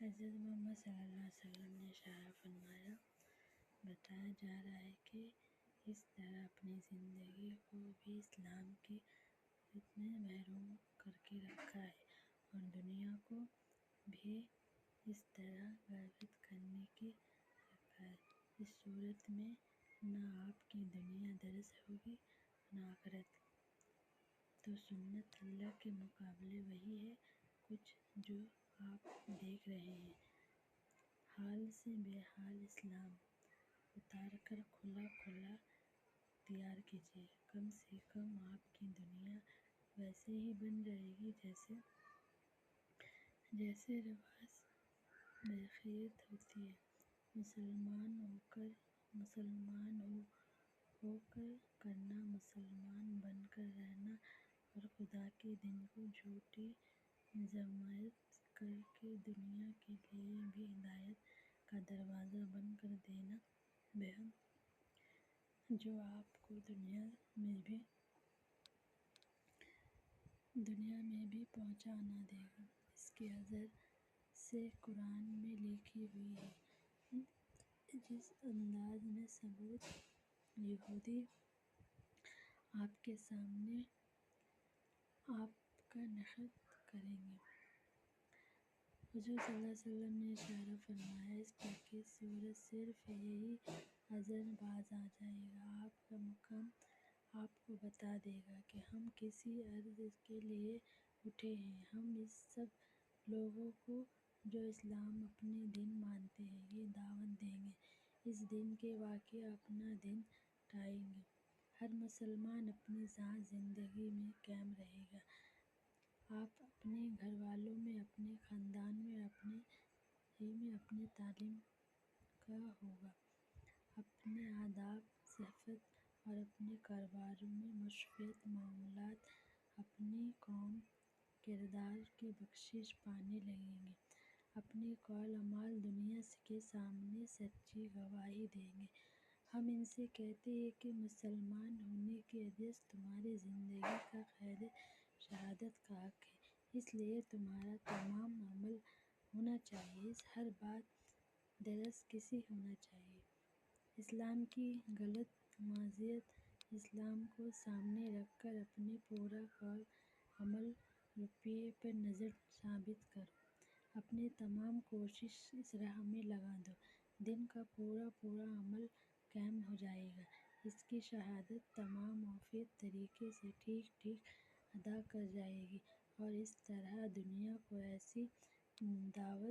حضرت محمد صلی اللہ علیہ وسلم نے اشارہ فرمایا، بتایا جا رہا ہے کہ اس طرح اپنی زندگی کو بھی اسلام کی فتنے محروم کر کے رکھا ہے اور دنیا کو بھی اس طرح غارت کرنے کی رکھا ہے۔ اس صورت میں نہ آپ کی دنیا درست ہوگی نہ آخرت۔ تو سنت اللہ کے مقابلے وہی ہے کچھ جو آپ دیکھ رہے ہیں۔ حال سے بے حال اسلام اتار کر کھلا کھلا اختیار کیجیے۔ کم سے کم آپ کی دنیا ویسے ہی بن جائے گی جیسے رواج بخیریت ہوتی ہے۔ مسلمان ہو کر کرنا، مسلمان بن کر رہنا اور خدا کے دین کو جھوٹی ضمانت کر کے دنیا کے لیے بھی ہدایت کا دروازہ بند کر دینا ہے جو آپ کو دنیا میں بھی پہنچا نہ دے گا۔ اس کی حضرت سے قرآن میں لکھی ہوئی ہے۔ جس انداز میں ثبوت یہودی آپ کے سامنے آپ کا نقد کریں گے، حضور صلی اللہ علیہ وسلم نے اشارہ فرمایا، اس کی صورت صرف یہی اثر باز آ جائے گا۔ آپ کا مقام آپ کو بتا دے گا کہ ہم کسی عرض کے لیے اٹھے ہیں۔ ہم اس سب لوگوں کو جو اسلام اپنا دین مانتے ہیں یہ دعوت دیں گے، اس دین کے واقعہ اپنا دین اٹھائیں گے۔ ہر مسلمان اپنی ذاتی زندگی میں قائم رہے گا۔ آپ اپنے گھر والوں میں، اپنے خاندان میں اور اپنی تعلیم کا ہوگا، اپنے آداب صحبت اور اپنے کاروباروں میں مشرفیت معاملات، اپنی قوم کردار کی بخشش پانے لگیں گے، اپنے قول اعمال دنیا کے سامنے سچی گواہی دیں گے۔ ہم ان سے کہتے ہیں کہ مسلمان ہونے کی حیثیت تمہاری زندگی کا قید شہادت کا حق ہے، اس لیے تمہارا تمام عمل ہونا چاہیے، ہر بات درست کسی ہونا چاہیے۔ اسلام کی غلط ماضیات، اسلام کو سامنے رکھ کر اپنے پورا قول عمل رویے پر نظر ثابت کرو، اپنی تمام کوشش اس راہ میں لگا دو، دین کا پورا عمل قائم ہو جائے گا، اس کی شہادت تمام مفید طریقے سے ٹھیک ادا کر جائے گی اور اس طرح دنیا کو ایسی دعوت